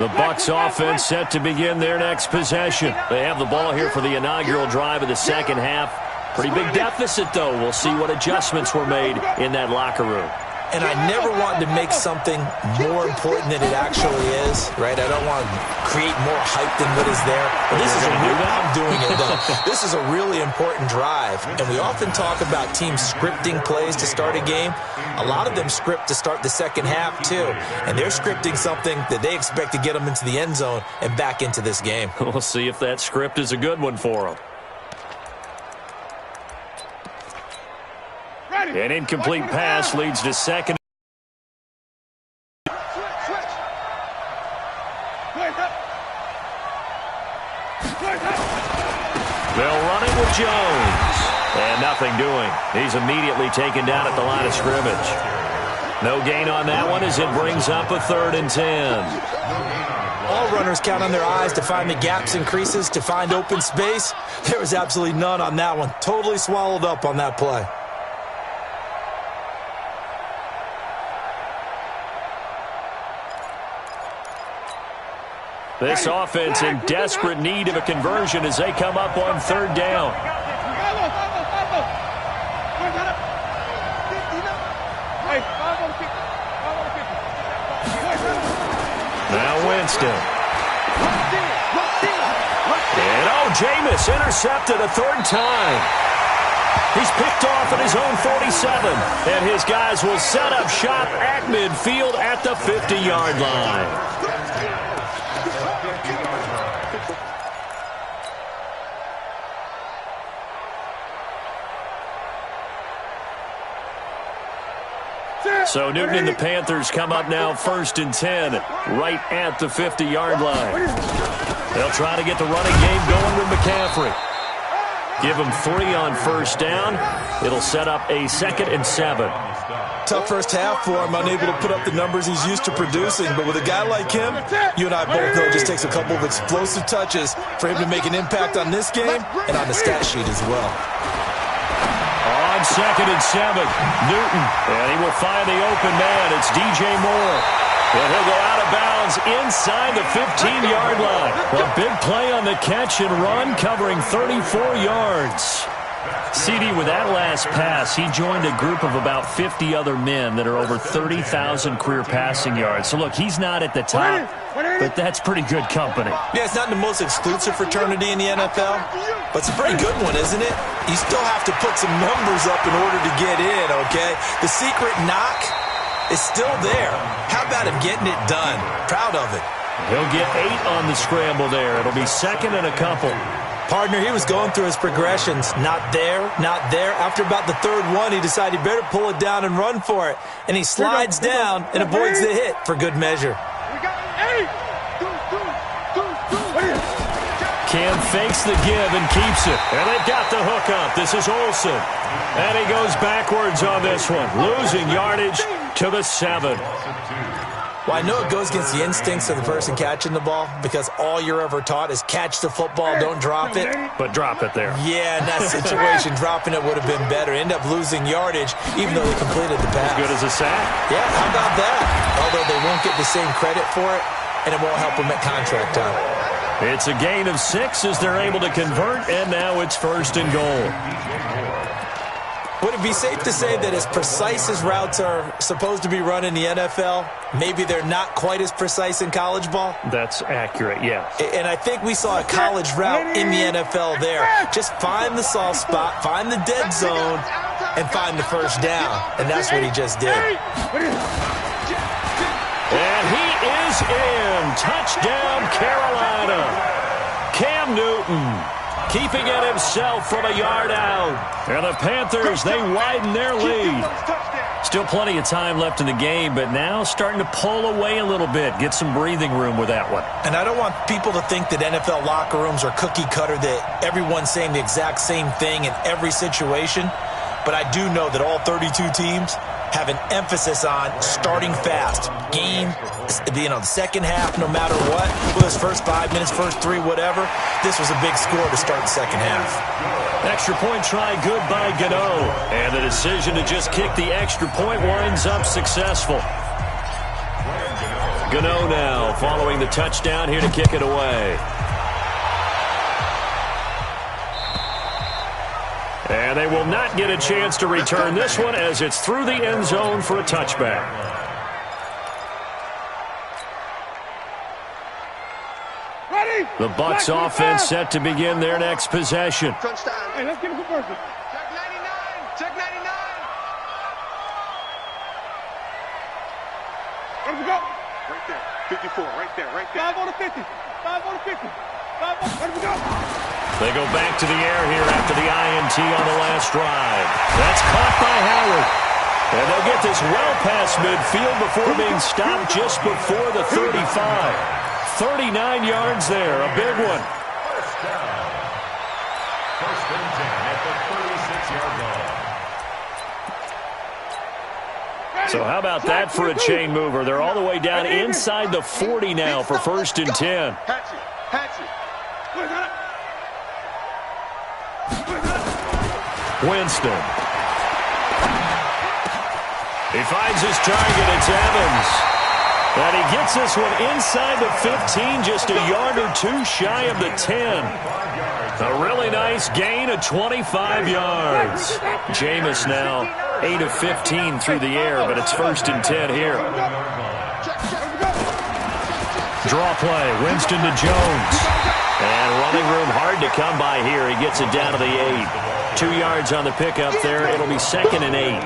The Bucs offense set to begin their next possession. They have the ball here for the inaugural drive of the second half. Pretty big deficit, though. We'll see what adjustments were made in that locker room. And I never wanted to make something more important than it actually is, right? I don't want to create more hype than what is there. But this is I'm doing it, though. This is a really important drive. And we often talk about teams scripting plays to start a game. A lot of them script to start the second half, too. And they're scripting something that they expect to get them into the end zone and back into this game. We'll see if that script is a good one for them. An incomplete pass leads to second. They'll run it with Jones. And nothing doing. He's immediately taken down at the line of scrimmage. No gain on that one as it brings up a 3rd and 10. All runners count on their eyes to find the gaps and creases, to find open space. There was absolutely none on that one. Totally swallowed up on that play. This offense in desperate need of a conversion as they come up on 3rd down. Now Winston. And Jameis intercepted a 3rd time. He's picked off at his own 47. And his guys will set up shop at midfield at the 50-yard line. So Newton and the Panthers come up now 1st and 10, right at the 50-yard line. They'll try to get the running game going with McCaffrey. Give him 3 on 1st down. It'll set up a 2nd and 7. Tough first half for him, unable to put up the numbers he's used to producing. But with a guy like him, you and I both know it just takes a couple of explosive touches for him to make an impact on this game and on the stat sheet as well. On 2nd and 7, Newton, and he will find the open man. It's DJ Moore. And he'll go out of bounds inside the 15-yard line. A big play on the catch and run, covering 34 yards. CD, with that last pass, he joined a group of about 50 other men that are over 30,000 career passing yards. So, look, he's not at the top, but that's pretty good company. Yeah, it's not the most exclusive fraternity in the NFL, but it's a pretty good one, isn't it? You still have to put some numbers up in order to get in, okay? The secret knock is still there. How about him getting it done? Proud of it. He'll get 8 on the scramble there. It'll be 2nd and a couple. Partner, he was going through his progressions. Not there, not there. After about the 3rd one, he decided he better pull it down and run for it. And he slides down and avoids the hit for good measure. Cam fakes the give and keeps it. And they've got the hook up. This is Olsen. And he goes backwards on this one, losing yardage to the 7. Well, I know it goes against the instincts of the person catching the ball because all you're ever taught is catch the football, don't drop it. But drop it there. Yeah, in that situation, dropping it would have been better. End up losing yardage even though they completed the pass. As good as a sack. Yeah, how about that? Although they won't get the same credit for it, and it won't help them at contract time. It's a gain of 6 as they're able to convert, and now it's 1st and goal. Would it be safe to say that as precise as routes are supposed to be run in the NFL, maybe they're not quite as precise in college ball? That's accurate, yeah. And I think we saw a college route in the NFL there. Just find the soft spot, find the dead zone, and find the 1st down. And that's what he just did. And he is in. Touchdown, Carolina. Cam Newton keeping it himself from a yard out. And the Panthers, they widen their lead. Still plenty of time left in the game, but now starting to pull away a little bit. Get some breathing room with that one. And I don't want people to think that NFL locker rooms are cookie cutter, that everyone's saying the exact same thing in every situation. But I do know that all 32 teams have an emphasis on starting fast. Game, the second half, no matter what. Whether it's first 5 minutes, first 3, whatever. This was a big score to start the second half. Extra point try good by Gano. And the decision to just kick the extra point winds up successful. Gano now following the touchdown here to kick it away. And they will not get a chance to return this one as it's through the end zone for a touchback. The Bucs offense set to begin their next possession. Hey, let's get a conversion. Check 99. Check 99. Where we go? Right there. 54. Right there. Right there. 5 on the 50. 5 on the 50. 5 on. Where we go? They go back to the air here after the INT on the last drive. That's caught by Howard. And they'll get this well past midfield before being stopped just before the 35. 39 yards there, a big one. First down. First and 10 at the 36-yard line. So how about that for a chain mover? They're all the way down inside the 40 now for first and 10. Hatch it. Hatch it. Winston. He finds his target. It's Evans. And he gets this one inside the 15, just a yard or two shy of the 10. A really nice gain of 25 yards. Jameis now 8 of 15 through the air, but it's first and 10 here. Draw play, Winston to Jones. And running room hard to come by here. He gets it down to the 8. 2 yards on the pickup there. It'll be second and 8.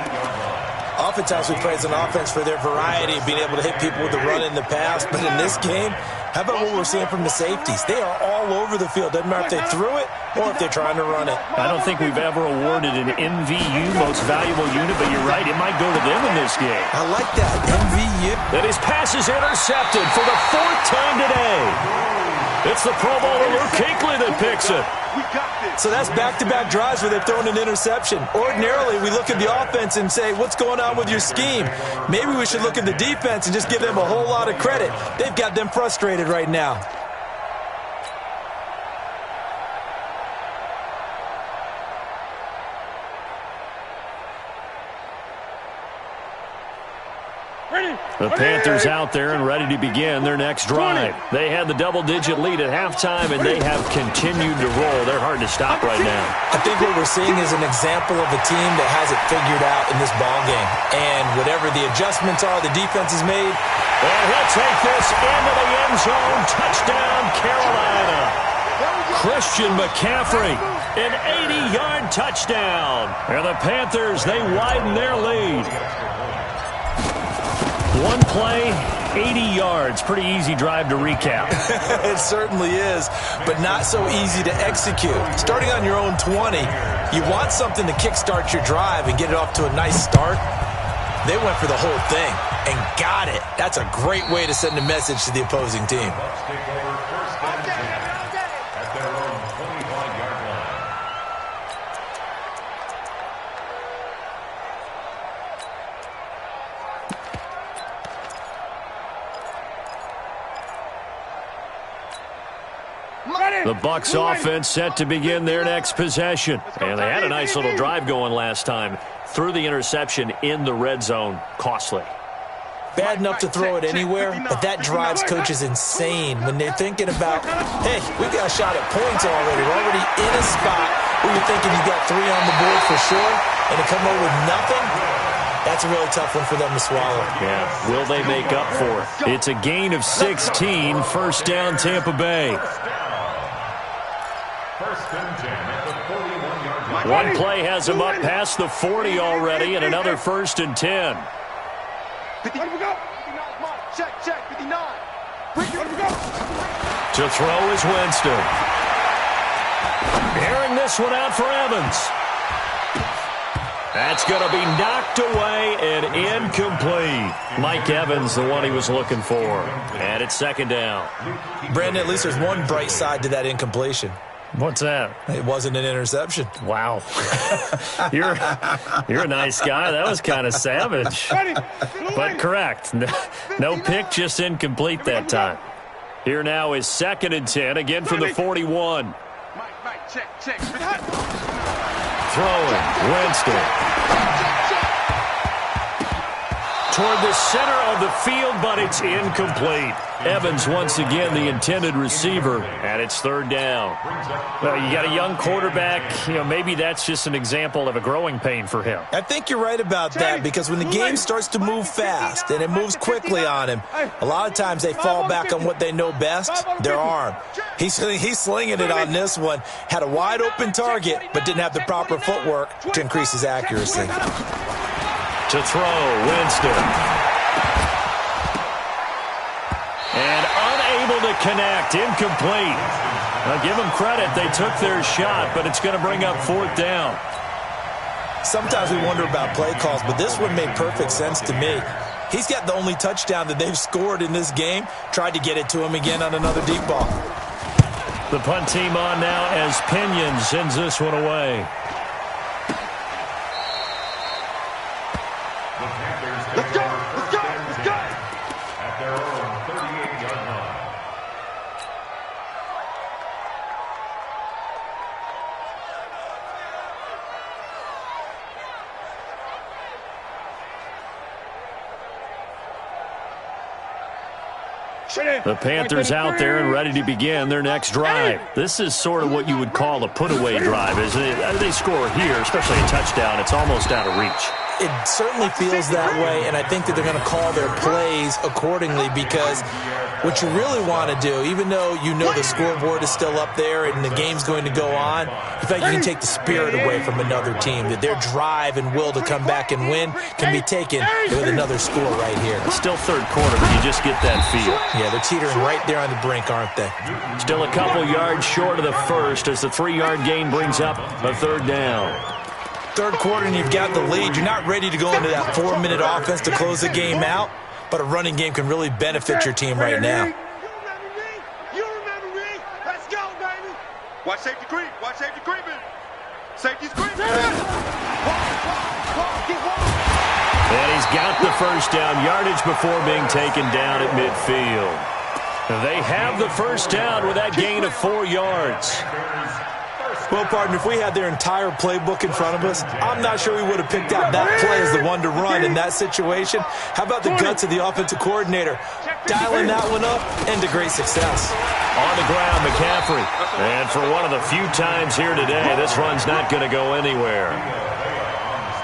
Oftentimes we praise an offense for their variety of being able to hit people with the run in the pass. But in this game, how about what we're seeing from the safeties? They are all over the field. Doesn't matter if they threw it or if they're trying to run it. I don't think we've ever awarded an MVU, most valuable unit, but you're right. It might go to them in this game. I like that, MVU. And his pass is intercepted for the 4th time today. It's the Pro Bowler Luke Kuechly that picks it. We got this. So that's back-to-back drives where they've thrown an interception. Ordinarily, we look at the offense and say, what's going on with your scheme? Maybe we should look at the defense and just give them a whole lot of credit. They've got them frustrated right now. The Panthers out there and ready to begin their next drive. They had the double-digit lead at halftime, and they have continued to roll. They're hard to stop right now. I think what we're seeing is an example of a team that has it figured out in this ballgame. And whatever the adjustments are the defense has made. And he'll take this into the end zone. Touchdown, Carolina. Christian McCaffrey, an 80-yard touchdown. And the Panthers, they widen their lead. One play, 80 yards. Pretty easy drive to recap. It certainly is, but not so easy to execute. Starting on your own 20, you want something to kickstart your drive and get it off to a nice start. They went for the whole thing and got it. That's a great way to send a message to the opposing team. The Bucs offense set to begin their next possession. And they had a nice little drive going last time. Threw the interception in the red zone. Costly. Bad enough to throw it anywhere, but that drives coaches insane when they're thinking about, hey, we got a shot at points already. We're already in a spot where you're thinking you got 3 on the board for sure, and to come away with nothing, that's a really tough one for them to swallow. Yeah, will they make up for it? It's a gain of 16, first down Tampa Bay. One play has him up past the 40 already, and another first and 10. 59. Check, 59. To throw is Winston. Airing this one out for Evans. That's going to be knocked away and incomplete. Mike Evans, the one he was looking for. And it's second down. Brandon, at least there's one bright side to that incompletion. What's that? It wasn't an interception. Wow. You're a nice guy. That was kind of savage. But correct. No pick, just incomplete that time. Here now is second and 10, again from the 41. Mike, check. Throwing, Winston. toward the center of the field, but it's incomplete. Evans once again the intended receiver, and it's third down. Well, you got a young quarterback. Maybe that's just an example of a growing pain for him. I think you're right about that, because when the game starts to move fast and it moves quickly on him, a lot of times they fall back on what they know best, their arm. He's slinging it on this one. Had a wide open target, but didn't have the proper footwork to increase his accuracy. To throw, Winston. And unable to connect, incomplete. Now give them credit, they took their shot, but it's going to bring up fourth down. Sometimes we wonder about play calls, but this one made perfect sense to me. He's got the only touchdown that they've scored in this game. Tried to get it to him again on another deep ball. The punt team on now as Pinion sends this one away. Let's go! Let's go! Let's go! At their own 38-yard line. The Panthers out there and ready to begin their next drive. This is sort of what you would call a put-away drive, isn't it? They score here, especially a touchdown. It's almost out of reach. It certainly feels that way, and I think that they're going to call their plays accordingly, because what you really want to do, even though you know the scoreboard is still up there and the game's going to go on, in fact, you can take the spirit away from another team, that their drive and will to come back and win can be taken with another score right here. It's still third quarter, but you just get that feel. Yeah, they're teetering right there on the brink, aren't they? Still a couple yards short of the first as the 3-yard gain brings up a third down. Third quarter and you've got the lead. You're not ready to go into that 4-minute offense to close the game out, but a running game can really benefit your team right now. You remember me? Let's go, baby. Watch safety creep. Watch safety creeping. Safety's creeping. And he's got the first down, yardage before being taken down at midfield. They have the first down with that gain of 4 yards. Well, partner, if we had their entire playbook in front of us, I'm not sure we would have picked out that play as the one to run in that situation. How about the guts of the offensive coordinator? Dialing that one up into great success. On the ground, McCaffrey. And for one of the few times here today, this run's not going to go anywhere.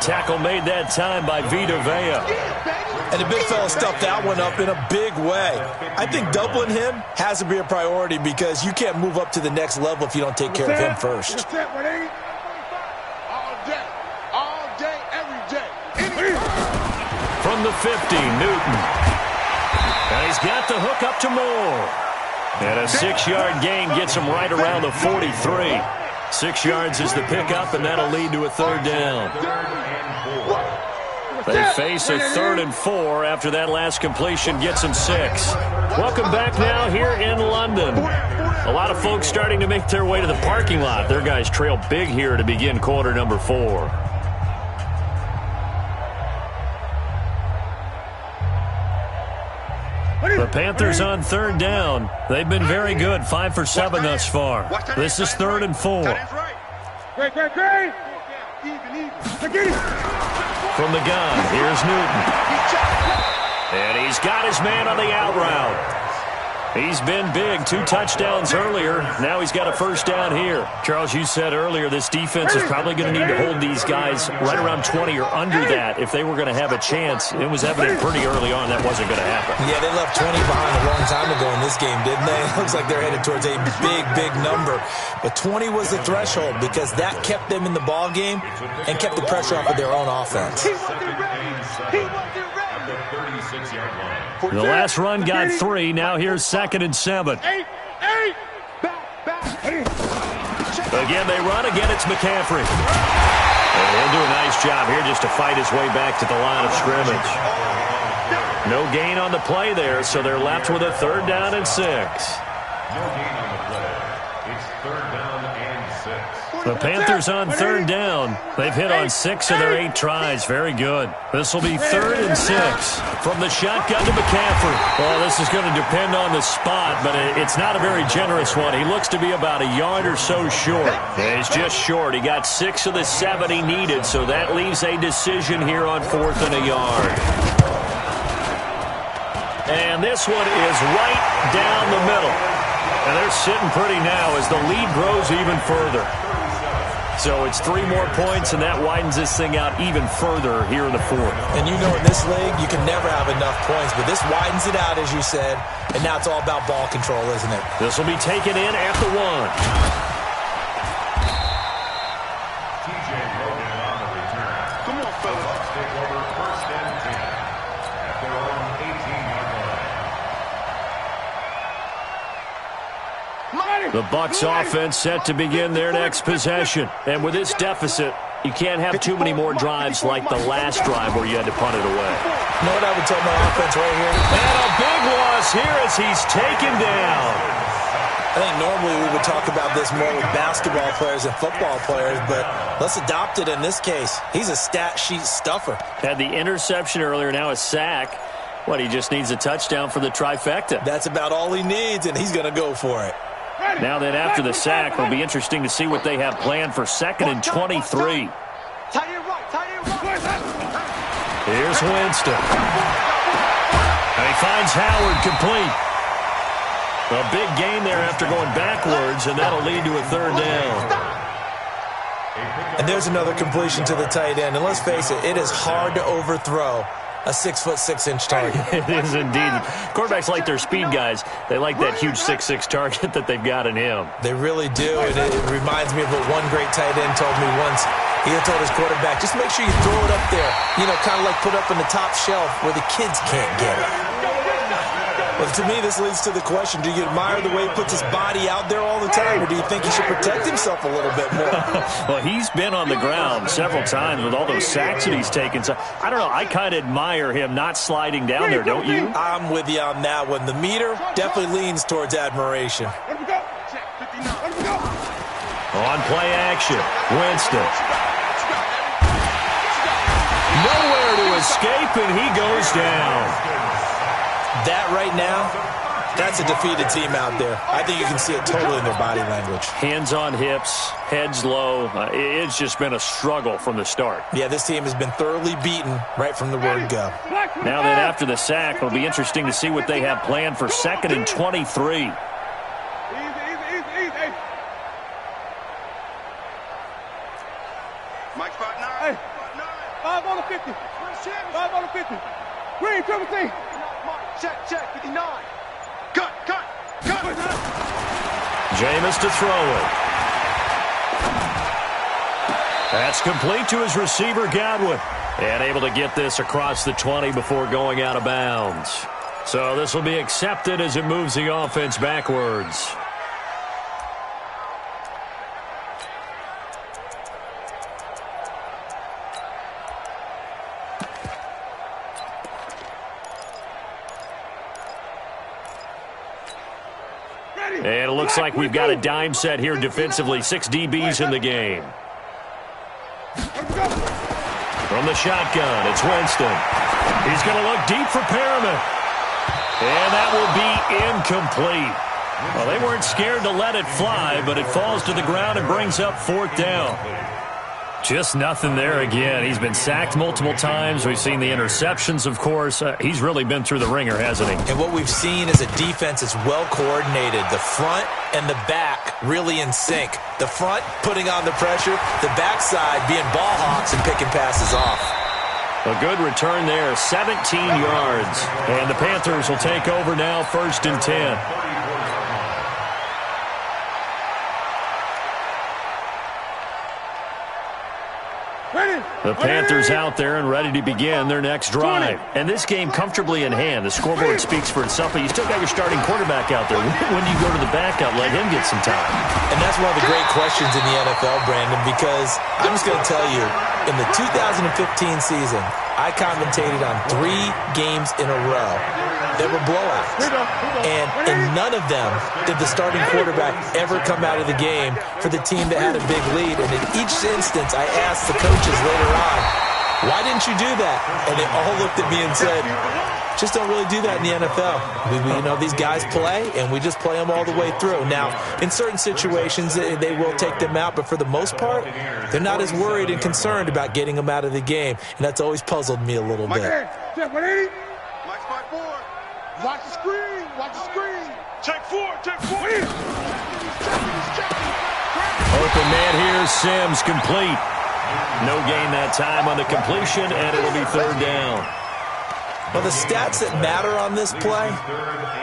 Tackle made that time by Vita Vea. And the big fella stuffed that one up in a big way. I think doubling him has to be a priority, because you can't move up to the next level if you don't take care of him first. All day, every day. From the 50, Newton. And he's got the hook up to Moore. And a 6-yard gain gets him right around the 43. 6 yards is the pickup, and that'll lead to a third down. They face a 3rd and 4 after that last completion gets them 6. Welcome back now here in London. A lot of folks starting to make their way to the parking lot. Their guys trail big here to begin quarter number 4. The Panthers on third down. They've been very good, 5 for 7 thus far. This is 3rd and 4. Great. Even. From the gun, here's Newton. And he's got his man on the out route. He's been big, 2 touchdowns earlier. Now he's got a first down here. Charles, you said earlier this defense is probably going to need to hold these guys right around 20 or under that if they were going to have a chance. It was evident pretty early on that wasn't going to happen. Yeah, they left 20 behind a long time ago in this game, didn't they? It looks like they're headed towards a big number. But 20 was the threshold, because that kept them in the ball game and kept the pressure off of their own offense. The last run got 3. Now here's 2nd and 7. Again, they run. Again, it's McCaffrey. And he'll do a nice job here just to fight his way back to the line of scrimmage. No gain on the play there, so they're left with a 3rd down and 6. No gain on the play. It's 3rd down and 6. The Panthers on 3rd down. They've hit on 6 of their 8 tries. Very good. This will be 3rd and 6. From the shotgun to McCaffrey. Well, this is going to depend on the spot, but it's not a very generous one. He looks to be about a yard or so short. And he's just short. He got 6 of the 7 he needed, so that leaves a decision here on 4th and a yard. And this one is right down the middle. And they're sitting pretty now as the lead grows even further. So it's 3 more points, and that widens this thing out even further here in the fourth. And you know in this league, you can never have enough points, but this widens it out, as you said, and now it's all about ball control, isn't it? This will be taken in at the 1. Come on, fellas. Bucks take over 1st and 10 at their own 18-yard line. The Bucks offense set to begin their next possession. And with this deficit, you can't have too many more drives like the last drive where you had to punt it away. You know what I would tell my offense right here? And a big loss here as he's taken down. I think normally we would talk about this more with basketball players and football players, but let's adopt it in this case. He's a stat sheet stuffer. Had the interception earlier, now a sack. What, he just needs a touchdown for the trifecta. That's about all he needs, and he's going to go for it. Now then, after the sack, it'll be interesting to see what they have planned for 2nd and 23. Here's Winston. And he finds Howard complete. A big gain there after going backwards, and that'll lead to a 3rd down. And there's another completion to the tight end. And let's face it, it is hard to overthrow a 6'6" target. It is indeed. Quarterbacks like their speed guys. They like that huge 6'6" target that they've got in him. They really do, and it reminds me of what one great tight end told me once. He had told his quarterback, just make sure you throw it up there, you know, kind of like put up in the top shelf where the kids can't get it. Well, to me, this leads to the question, do you admire the way he puts his body out there all the time, or do you think he should protect himself a little bit more? Well, he's been on the ground several times with all those sacks that he's taken. So, I don't know, I kind of admire him not sliding down there, don't you? I'm with you on that one. The meter definitely leans towards admiration. On play action, Winston. Nowhere to escape, and he goes down. That right now, that's a defeated team out there. I think you can see it totally in their body language. Hands on hips, heads low. It's just been a struggle from the start. Yeah, this team has been thoroughly beaten right from the word go. Now then, after the sack, it'll be interesting to see what they have planned for 2nd and 23. Mike 5'9". 5 on the 50. 5 on the 50. Green, triple T. Check, 59. Cut. Jameis to throw it. That's complete to his receiver, Godwin. And able to get this across the 20 before going out of bounds. So this will be accepted as it moves the offense backwards. And it looks like we've got a dime set here defensively. 6 DBs in the game. From the shotgun, it's Winston. He's going to look deep for Perriman. And that will be incomplete. Well, they weren't scared to let it fly, but it falls to the ground and brings up 4th down. Just nothing there again. He's been sacked multiple times. We've seen the interceptions, of course. He's really been through the ringer, hasn't he? And what we've seen is a defense that's well coordinated. The front and the back really in sync. The front putting on the pressure, the backside being ball hawks and picking passes off. A good return there, 17 yards. And the Panthers will take over now, 1st and 10. The Panthers out there and ready to begin their next drive. And this game comfortably in hand. The scoreboard speaks for itself, but you still got your starting quarterback out there. When do you go to the backup, let him get some time? And that's one of the great questions in the NFL, Brandon, because I'm just going to tell you, in the 2015 season, I commentated on 3 games in a row. There were blowouts. And in none of them did the starting quarterback ever come out of the game for the team that had a big lead. And in each instance, I asked the coaches later on, why didn't you do that? And they all looked at me and said, just don't really do that in the NFL. You know, these guys play, and we just play them all the way through. Now, in certain situations, they will take them out, but for the most part, they're not as worried and concerned about getting them out of the game, and that's always puzzled me a little bit. Mike's 5'4". Watch the screen. Watch the screen. Check four. Open man here, Sims complete. No gain that time on the completion, and it'll be third down. Well, the stats that matter on this play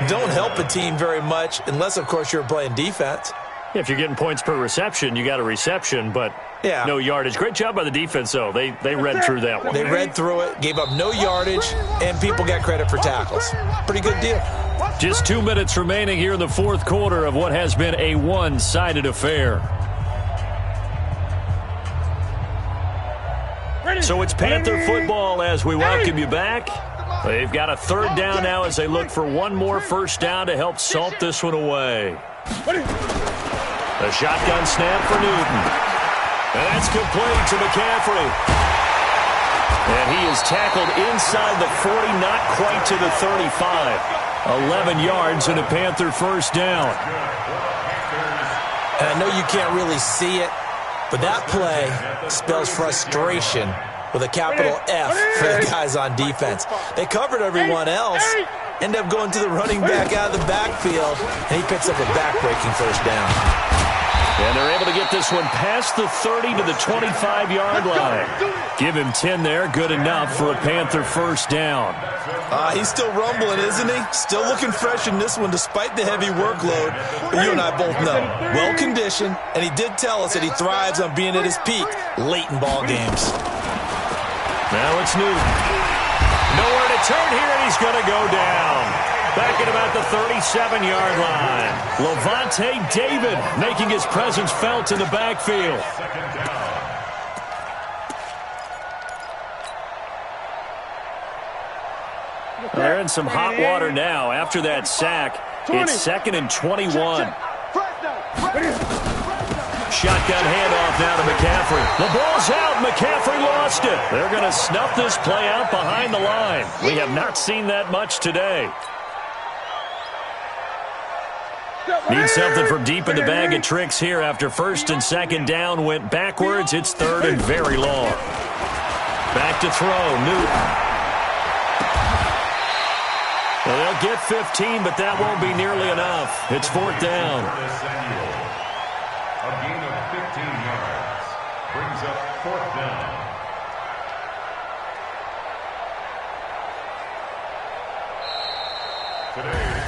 don't help a team very much unless, of course, you're playing defense. If you're getting points per reception, you got a reception, but no yardage. Great job by the defense, though. They read through that one. They read through it, gave up no yardage, and people got credit for tackles. Pretty good deal. Just 2 minutes remaining here in the fourth quarter of what has been a one-sided affair. So it's Panther football as we welcome you back. They've got a third down now as they look for one more first down to help salt this one away. The shotgun snap for Newton. And that's complete to McCaffrey. And he is tackled inside the 40, not quite to the 35. 11 yards and a Panther first down. And I know you can't really see it, but that play spells frustration with a capital F for the guys on defense. They covered everyone else, end up going to the running back out of the backfield, and he picks up a back-breaking first down. And they're able to get this one past the 30 to the 25-yard line. Give him 10 there, good enough for a Panther first down. He's still rumbling, isn't he? Still looking fresh in this one despite the heavy workload. But you and I both know, well-conditioned, and he did tell us that he thrives on being at his peak late in ball games. Now it's Newton. Nowhere to turn here, and he's going to go down. Back at about the 37-yard line. Levante David making his presence felt in the backfield. They're in some hot water now. After that sack, it's 2nd and 21. Shotgun handoff now to McCaffrey. The ball's out. McCaffrey lost it. They're going to snuff this play out behind the line. We have not seen that much today. Need something from deep in the bag of tricks here after first and second down went backwards. It's third and very long. Back to throw. Newton. Well, they'll get 15, but that won't be nearly enough. It's fourth down. A gain of 15 yards brings up fourth down.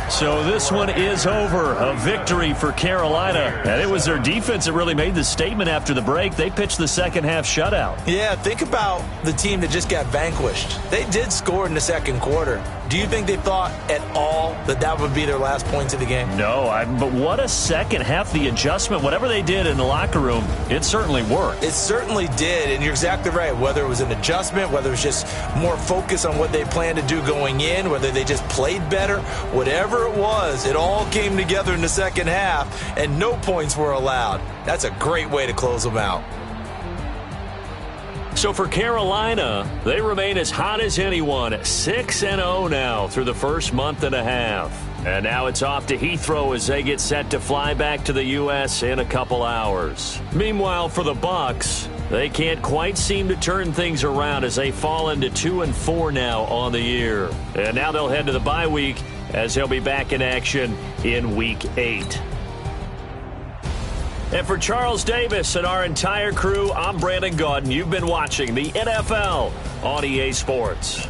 So this one is over. A victory for Carolina. And it was their defense that really made the statement after the break. They pitched the second half shutout. Yeah, think about the team that just got vanquished. They did score in the second quarter. Do you think they thought at all that that would be their last points of the game? No, but what a second half. The adjustment, whatever they did in the locker room, it certainly worked. It certainly did, and you're exactly right. Whether it was an adjustment, whether it was just more focus on what they planned to do going in, whether they just played better, whatever it was, it all came together in the second half, and no points were allowed. That's a great way to close them out. So for Carolina, they remain as hot as anyone, 6-0 now through the first month and a half. And now it's off to Heathrow as they get set to fly back to the U.S. in a couple hours. Meanwhile, for the Bucs, they can't quite seem to turn things around as they fall into 2-4 now on the year. And now they'll head to the bye week as they'll be back in action in Week 8. And for Charles Davis and our entire crew, I'm Brandon Gaudin. You've been watching the NFL on EA Sports.